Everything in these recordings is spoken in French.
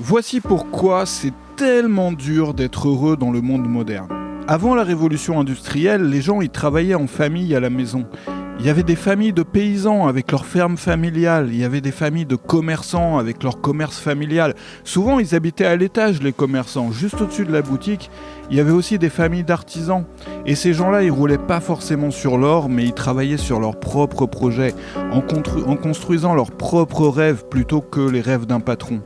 Voici pourquoi c'est tellement dur d'être heureux dans le monde moderne. Avant la révolution industrielle, les gens y travaillaient en famille à la maison. Il y avait des familles de paysans avec leurs fermes familiales, il y avait des familles de commerçants avec leur commerce familial. Souvent, ils habitaient à l'étage, les commerçants, juste au-dessus de la boutique. Il y avait aussi des familles d'artisans. Et ces gens-là, ils roulaient pas forcément sur l'or, mais ils travaillaient sur leurs propres projets, en construisant leurs propres rêves plutôt que les rêves d'un patron.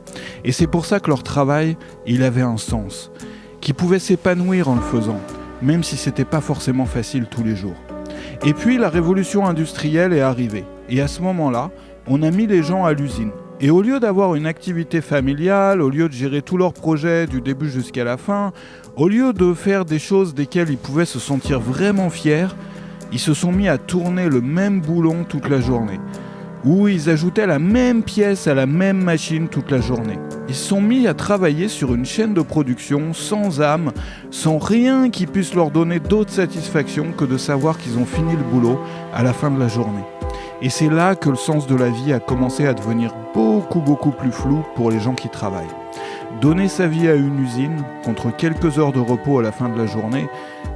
Et c'est pour ça que leur travail, il avait un sens, qu'ils pouvaient s'épanouir en le faisant, même si c'était pas forcément facile tous les jours. Et puis la révolution industrielle est arrivée. Et à ce moment-là, on a mis les gens à l'usine. Et au lieu d'avoir une activité familiale, au lieu de gérer tous leurs projets du début jusqu'à la fin, au lieu de faire des choses desquelles ils pouvaient se sentir vraiment fiers, ils se sont mis à tourner le même boulon toute la journée. Ou ils ajoutaient la même pièce à la même machine toute la journée. Ils se sont mis à travailler sur une chaîne de production sans âme, sans rien qui puisse leur donner d'autre satisfaction que de savoir qu'ils ont fini le boulot à la fin de la journée. Et c'est là que le sens de la vie a commencé à devenir beaucoup plus flou pour les gens qui travaillent. Donner sa vie à une usine contre quelques heures de repos à la fin de la journée,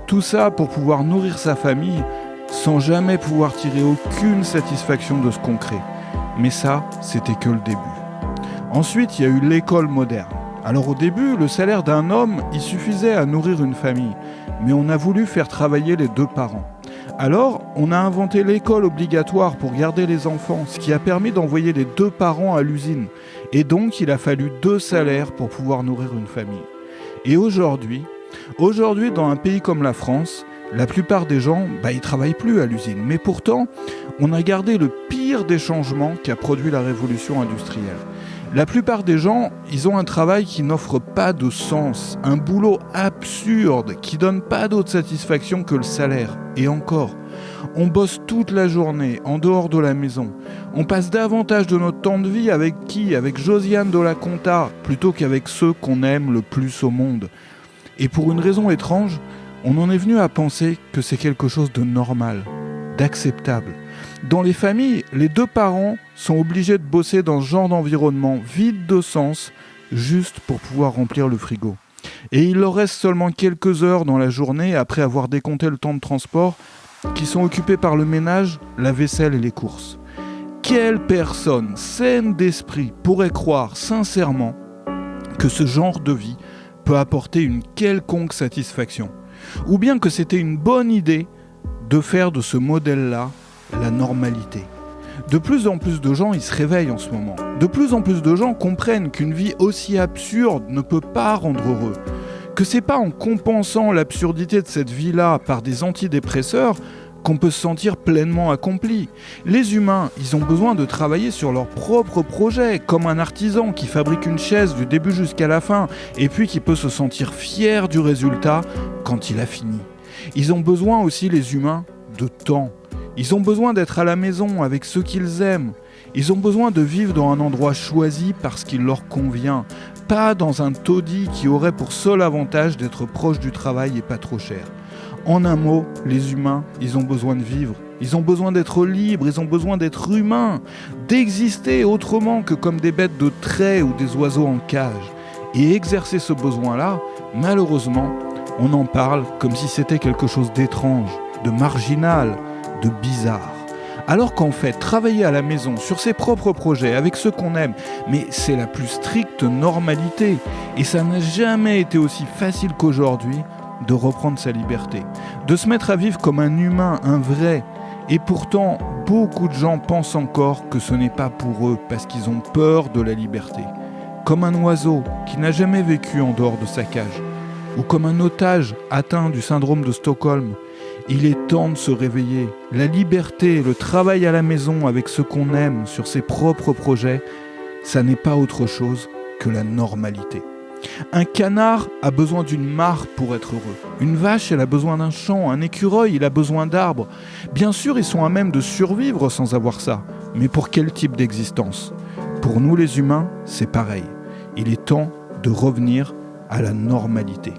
tout ça pour pouvoir nourrir sa famille sans jamais pouvoir tirer aucune satisfaction de ce qu'on crée. Mais ça, c'était que le début. Ensuite, il y a eu l'école moderne. Alors au début, le salaire d'un homme, il suffisait à nourrir une famille. Mais on a voulu faire travailler les deux parents. Alors, on a inventé l'école obligatoire pour garder les enfants, ce qui a permis d'envoyer les deux parents à l'usine. Et donc, il a fallu 2 salaires pour pouvoir nourrir une famille. Et aujourd'hui, dans un pays comme la France, la plupart des gens, ils travaillent plus à l'usine. Mais pourtant, on a gardé le pire des changements qu'a produit la révolution industrielle. La plupart des gens, ils ont un travail qui n'offre pas de sens, un boulot absurde qui donne pas d'autre satisfaction que le salaire. Et encore, on bosse toute la journée, en dehors de la maison. On passe davantage de notre temps de vie avec qui ? Avec Josiane de la Compta, plutôt qu'avec ceux qu'on aime le plus au monde. Et pour une raison étrange, on en est venu à penser que c'est quelque chose de normal, d'acceptable. Dans les familles, les 2 parents sont obligés de bosser dans ce genre d'environnement vide de sens, juste pour pouvoir remplir le frigo. Et il leur reste seulement quelques heures dans la journée, après avoir décompté le temps de transport, qui sont occupés par le ménage, la vaisselle et les courses. Quelle personne saine d'esprit pourrait croire sincèrement que ce genre de vie peut apporter une quelconque satisfaction ? Ou bien que c'était une bonne idée de faire de ce modèle-là la normalité. De plus en plus de gens y se réveillent en ce moment. De plus en plus de gens comprennent qu'une vie aussi absurde ne peut pas rendre heureux. Que c'est pas en compensant l'absurdité de cette vie-là par des antidépresseurs qu'on peut se sentir pleinement accompli. Les humains, ils ont besoin de travailler sur leurs propres projets, comme un artisan qui fabrique une chaise du début jusqu'à la fin, et puis qui peut se sentir fier du résultat quand il a fini. Ils ont besoin aussi, les humains, de temps. Ils ont besoin d'être à la maison avec ceux qu'ils aiment. Ils ont besoin de vivre dans un endroit choisi parce qu'il leur convient, pas dans un taudis qui aurait pour seul avantage d'être proche du travail et pas trop cher. En un mot, les humains, ils ont besoin de vivre, ils ont besoin d'être libres, ils ont besoin d'être humains, d'exister autrement que comme des bêtes de trait ou des oiseaux en cage. Et exercer ce besoin-là, malheureusement, on en parle comme si c'était quelque chose d'étrange, de marginal, de bizarre. Alors qu'en fait, travailler à la maison, sur ses propres projets, avec ceux qu'on aime, mais c'est la plus stricte normalité. Et ça n'a jamais été aussi facile qu'aujourd'hui de reprendre sa liberté, de se mettre à vivre comme un humain, un vrai. Et pourtant, beaucoup de gens pensent encore que ce n'est pas pour eux, parce qu'ils ont peur de la liberté. Comme un oiseau qui n'a jamais vécu en dehors de sa cage, ou comme un otage atteint du syndrome de Stockholm. Il est temps de se réveiller. La liberté, le travail à la maison avec ceux qu'on aime, sur ses propres projets, ça n'est pas autre chose que la normalité. Un canard a besoin d'une mare pour être heureux. Une vache, elle a besoin d'un champ. Un écureuil, il a besoin d'arbres. Bien sûr, ils sont à même de survivre sans avoir ça. Mais pour quel type d'existence ? Pour nous les humains, c'est pareil. Il est temps de revenir à la normalité.